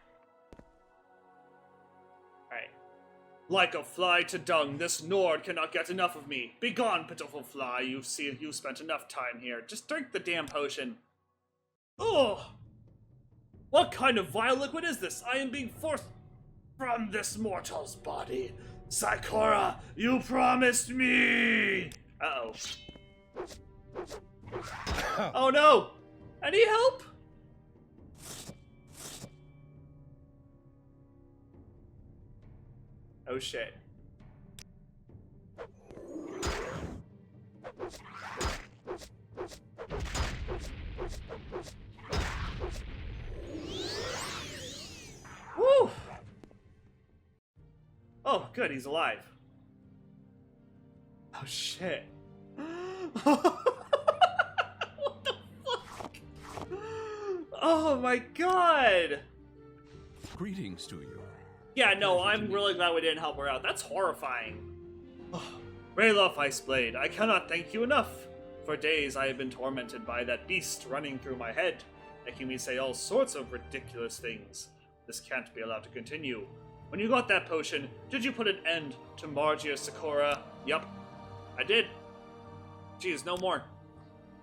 Alright. Like a fly to dung, this Nord cannot get enough of me. Begone, pitiful fly, you've spent enough time here. Just drink the damn potion. Oh! What kind of vile liquid is this? I am being forced from this mortal's body. Sakura, you promised me! Uh-oh. Oh no! Any help? Oh shit. Woo! Oh, good, he's alive. Oh shit. What the fuck? Oh my god! Greetings to you. Yeah, no, I'm really glad we didn't help her out. That's horrifying. Oh, Rayloff Iceblade, I cannot thank you enough. For days I have been tormented by that beast running through my head, making me say all sorts of ridiculous things. This can't be allowed to continue. When you got that potion, did you put an end to Margia Sakura? Yup, I did. She is no more.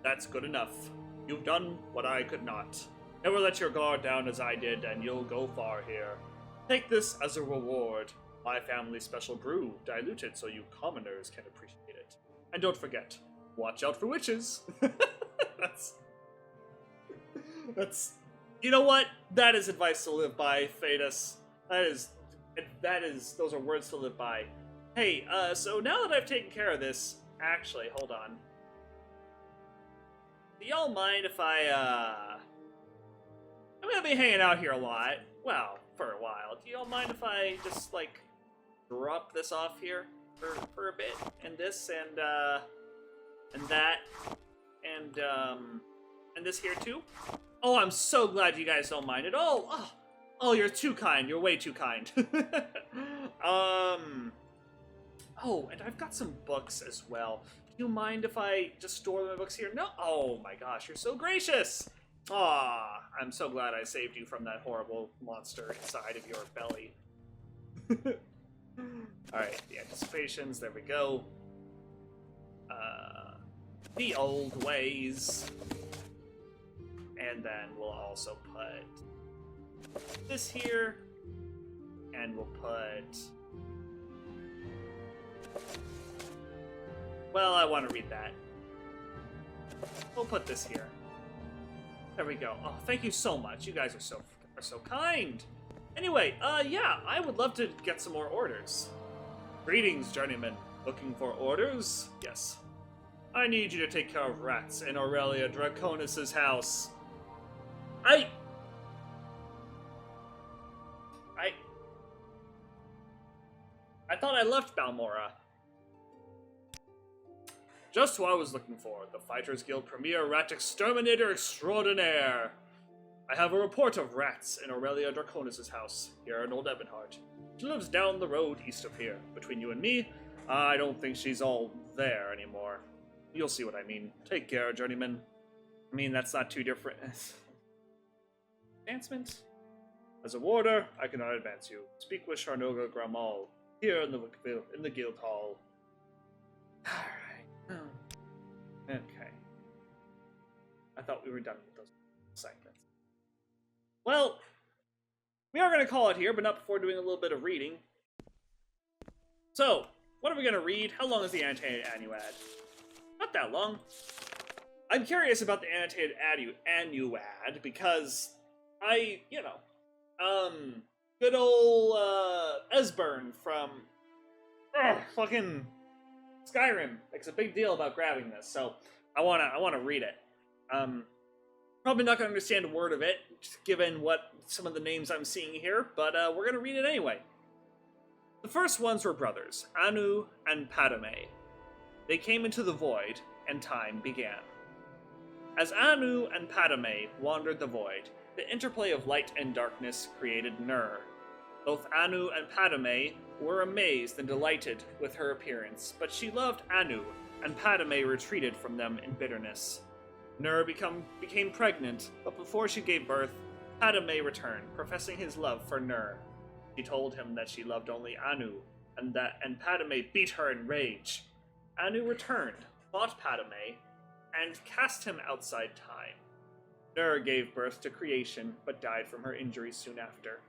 That's good enough. You've done what I could not. Never let your guard down as I did, and you'll go far here. Take this as a reward. My family's special brew, diluted so you commoners can appreciate it. And don't forget, watch out for witches. That's... You know what? That is advice to live by, Phaetus. Those are words to live by. Hey, so now that I've taken care of this... Actually, hold on. Do y'all mind if I'm gonna be hanging out here a lot. Well, for a while. Do y'all mind if I just, like, drop this off here for a bit? And this, and that, and this here too? Oh, I'm so glad you guys don't mind at all. Oh, you're too kind. You're way too kind. Oh, and I've got some books as well. Do you mind if I just store my books here? No? Oh my gosh, you're so gracious. Aw, I'm so glad I saved you from that horrible monster inside of your belly. Alright, the anticipations, there we go. The old ways. And then we'll also put this here. And we'll put... Well, I want to read that. We'll put this here. There we go. Oh, thank you so much. You guys are so kind. Anyway, yeah, I would love to get some more orders. Greetings, journeyman. Looking for orders? Yes. I need you to take care of rats in Aurelia Draconis' house. I thought I left Balmora. Just who I was looking for, the Fighters Guild Premier Rat Exterminator Extraordinaire. I have a report of rats in Aurelia Draconis' house, here in Old Ebonheart. She lives down the road east of here. Between you and me, I don't think she's all there anymore. You'll see what I mean. Take care, journeyman. I mean, that's not too different. Advancement? As a warder, I cannot advance you. Speak with Sharnoga Gramal, here in the guild hall. Alright. Okay. I thought we were done with those segments. Well, we are going to call it here, but not before doing a little bit of reading. So, what are we going to read? How long is the annotated annuad? Not that long. I'm curious about the annotated annuad because good old Esbern from fucking Skyrim makes a big deal about grabbing this, so I wanna read it. Probably not gonna understand a word of it, just given what some of the names I'm seeing here, but we're gonna read it anyway. The first ones were brothers, Anu and Padme. They came into the void, and time began. As Anu and Padme wandered the void, the interplay of light and darkness created Nur. Both Anu and Padme were amazed and delighted with her appearance, but she loved Anu, and Padme retreated from them in bitterness. Nur became pregnant, but before she gave birth, Padme returned, professing his love for Nur. She told him that she loved only Anu, and Padme beat her in rage. Anu returned, fought Padme, and cast him outside time. Nur gave birth to creation, but died from her injuries soon after.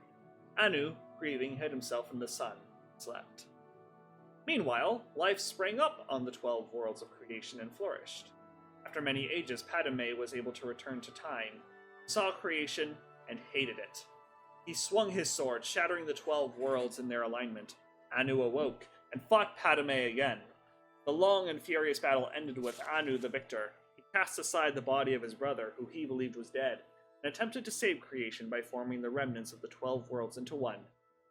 Anu, grieving, hid himself in the sun, and slept. Meanwhile, life sprang up on the 12 worlds of creation and flourished. After many ages, Padme was able to return to time, saw creation, and hated it. He swung his sword, shattering the 12 worlds in their alignment. Anu awoke, and fought Padme again. The long and furious battle ended with Anu the victor. He cast aside the body of his brother, who he believed was dead, and attempted to save creation by forming the remnants of the 12 worlds into one,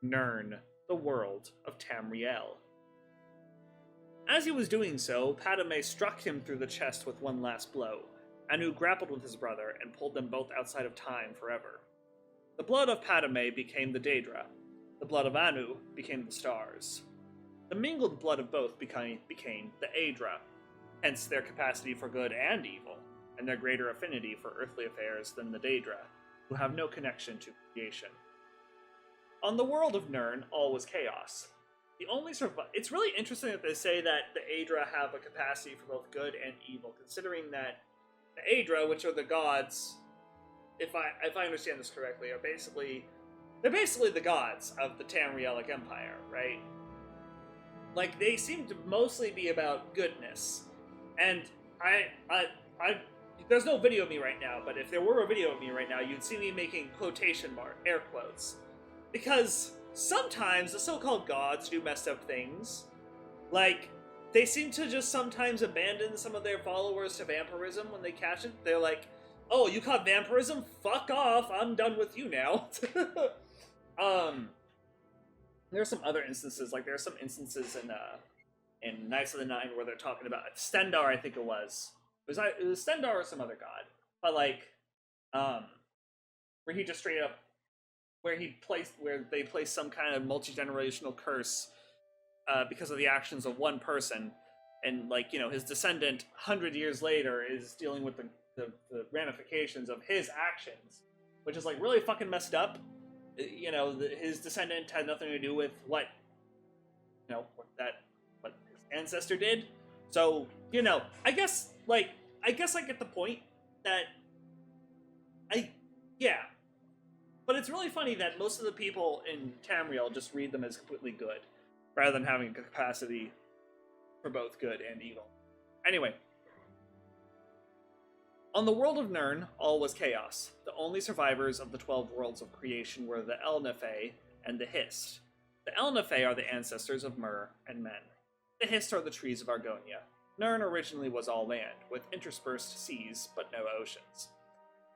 Nirn, the world of Tamriel. As he was doing so, Padme struck him through the chest with one last blow. Anu grappled with his brother and pulled them both outside of time forever. The blood of Padme became the Daedra. The blood of Anu became the stars. The mingled blood of both became the Aedra, hence their capacity for good and evil, and their greater affinity for earthly affairs than the Daedra, who have no connection to creation. On the world of Nirn, all was chaos. The only It's really interesting that they say that the Aedra have a capacity for both good and evil, considering that the Aedra, which are the gods, if I understand this correctly, they're basically the gods of the Tamrielic Empire, right? Like, they seem to mostly be about goodness. And there's no video of me right now, but if there were a video of me right now, you'd see me making quotation mark, air quotes. Because sometimes the so-called gods do messed up things. Like, they seem to just sometimes abandon some of their followers to vampirism when they catch it. They're like, oh, you caught vampirism? Fuck off, I'm done with you now. There are some other instances, like there are some instances in Knights of the Nine where they're talking about Stendar, I think it was. It was Stendar or some other god. But like, where he just straight up, where they place some kind of multi-generational curse because of the actions of one person, and like, you know, his descendant 100 years later is dealing with the ramifications of his actions, which is like really fucking messed up. You know, his descendant had nothing to do with what his ancestor did. So, you know, I guess I get the point that but it's really funny that most of the people in Tamriel just read them as completely good, rather than having a capacity for both good and evil. Anyway, on the world of Nirn, all was chaos. The only survivors of the 12 worlds of creation were the Elnathe and the Hist. The Elnathe are the ancestors of Myr and men. The Hist are the trees of Argonia. Nirn originally was all land, with interspersed seas, but no oceans.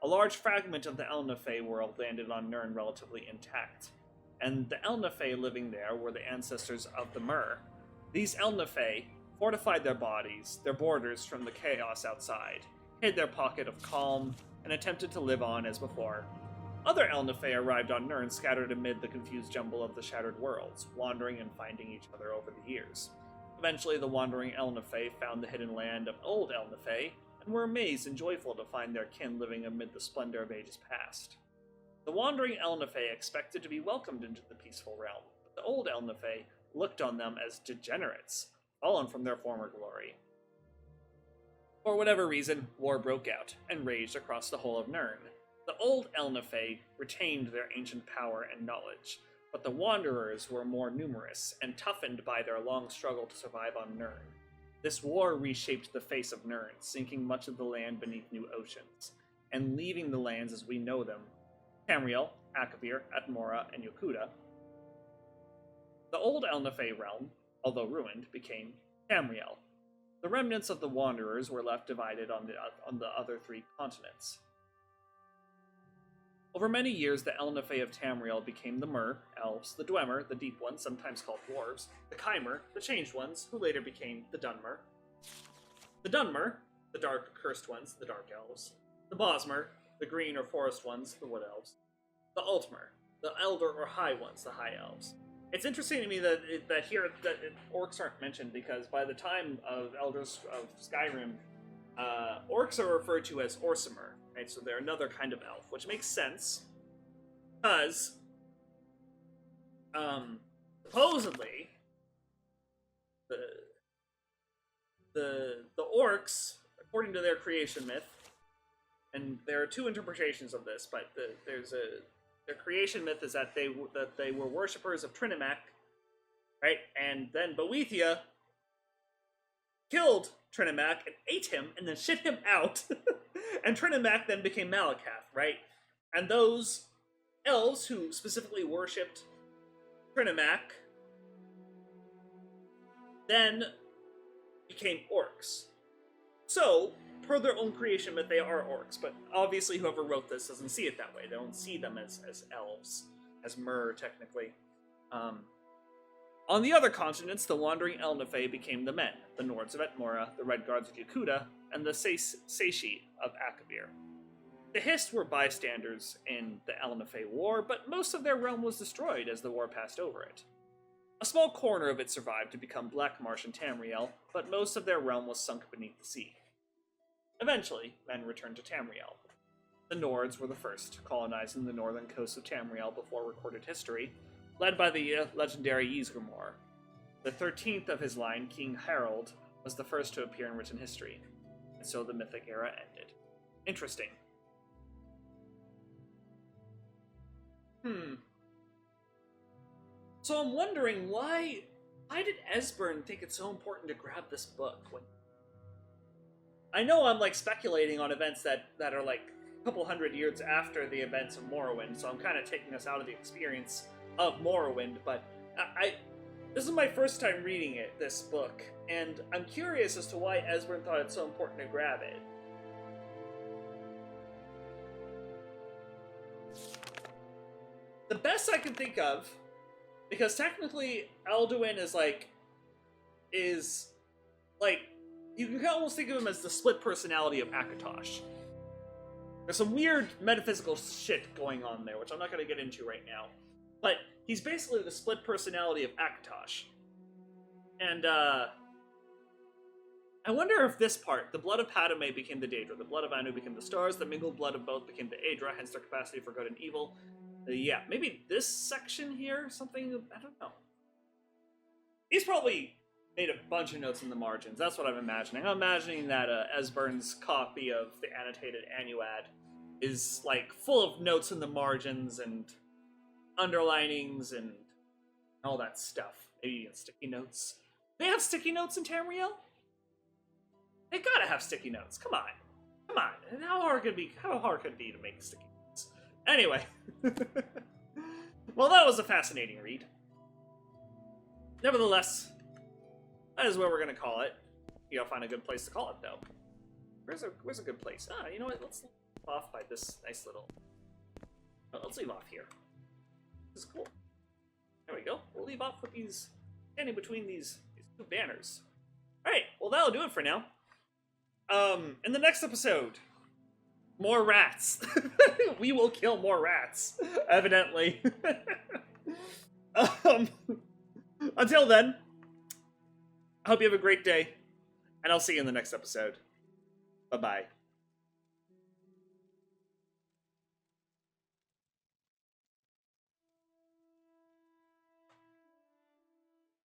A large fragment of the Elnathe world landed on Nirn relatively intact, and the Elnathe living there were the ancestors of the Myr. These Elnathe fortified their borders from the chaos outside, hid their pocket of calm, and attempted to live on as before. Other Elnafey arrived on Nirn scattered amid the confused jumble of the Shattered Worlds, wandering and finding each other over the years. Eventually, the wandering Elnafey found the hidden land of Old Elnafey, and were amazed and joyful to find their kin living amid the splendor of ages past. The wandering Elnafey expected to be welcomed into the peaceful realm, but the Old Elnafey looked on them as degenerates, fallen from their former glory. For whatever reason, war broke out, and raged across the whole of Nirn. The Old Elnafey retained their ancient power and knowledge, but the Wanderers were more numerous, and toughened by their long struggle to survive on Nirn. This war reshaped the face of Nirn, sinking much of the land beneath new oceans, and leaving the lands as we know them, Tamriel, Akavir, Atmora, and Yokuda. The Old Elnafey realm, although ruined, became Tamriel. The remnants of the Wanderers were left divided on the other three continents. Over many years, the Elnafey of Tamriel became the Mer, elves, the Dwemer, the Deep Ones, sometimes called dwarves, the Chimer, the Changed Ones, who later became the Dunmer, the Dunmer, the Dark Cursed Ones, the Dark Elves, the Bosmer, the Green or Forest Ones, the Wood Elves, the Altmer, the Elder or High Ones, the High Elves. It's interesting to me that orcs aren't mentioned, because by the time of Elders of Skyrim, orcs are referred to as Orsimer. Right, so they're another kind of elf, which makes sense, because supposedly the orcs, according to their creation myth, and there are two interpretations of this, but their creation myth is that they were worshippers of Trinimac, right? And then Boethia killed Trinimac and ate him, and then shit him out. And Trinimac then became Malakath, right? And those elves who specifically worshipped Trinimac then became orcs. So, per their own creation myth, they are orcs, but obviously whoever wrote this doesn't see it that way. They don't see them as elves, as Mer, technically. On the other continents, the wandering Elnafey became the men, the Nords of Etmora, the Red Guards of Yakuda, and the Seishi of Akavir. The Hist were bystanders in the Elnafey War, but most of their realm was destroyed as the war passed over it. A small corner of it survived to become Black Marsh and Tamriel, but most of their realm was sunk beneath the sea. Eventually, men returned to Tamriel. The Nords were the first, colonizing the northern coast of Tamriel before recorded history, led by the legendary Ysgramor. The 13th of his line, King Harald, was the first to appear in written history, and so the mythic era ended. Interesting. So I'm wondering, why did Esbern think it's so important to grab this book? I know I'm like speculating on events that are like a couple hundred years after the events of Morrowind, so I'm kind of taking us out of the experience of Morrowind, but this is my first time reading this book, and I'm curious as to why Esbern thought it so important to grab it. The best I can think of, because technically Alduin is like, you can almost think of him as the split personality of Akatosh. There's some weird metaphysical shit going on there, which I'm not going to get into right now. But he's basically the split personality of Akatosh. And, I wonder if this part, the blood of Padme became the Daedra, the blood of Anu became the stars, the mingled blood of both became the Aedra, hence their capacity for good and evil. Yeah, maybe this section here, something, I don't know. He's probably made a bunch of notes in the margins, that's what I'm imagining. I'm imagining that Esbern's copy of the annotated Annuad is, like, full of notes in the margins and underlinings and all that stuff. Maybe even sticky notes. They have sticky notes in Tamriel? They gotta have sticky notes. Come on. And how hard could it be to make sticky notes? Anyway. Well, that was a fascinating read. Nevertheless, that is what we're gonna call it. You gotta find a good place to call it, though. Where's a good place? You know what? Let's leave off by this nice little... Let's leave off here. This is cool. There we go. We'll leave off with these... standing between these two banners. Alright, well that'll do it for now. In the next episode, More rats. We will kill more rats, evidently. Until then, I hope you have a great day, and I'll see you in the next episode. Bye-bye.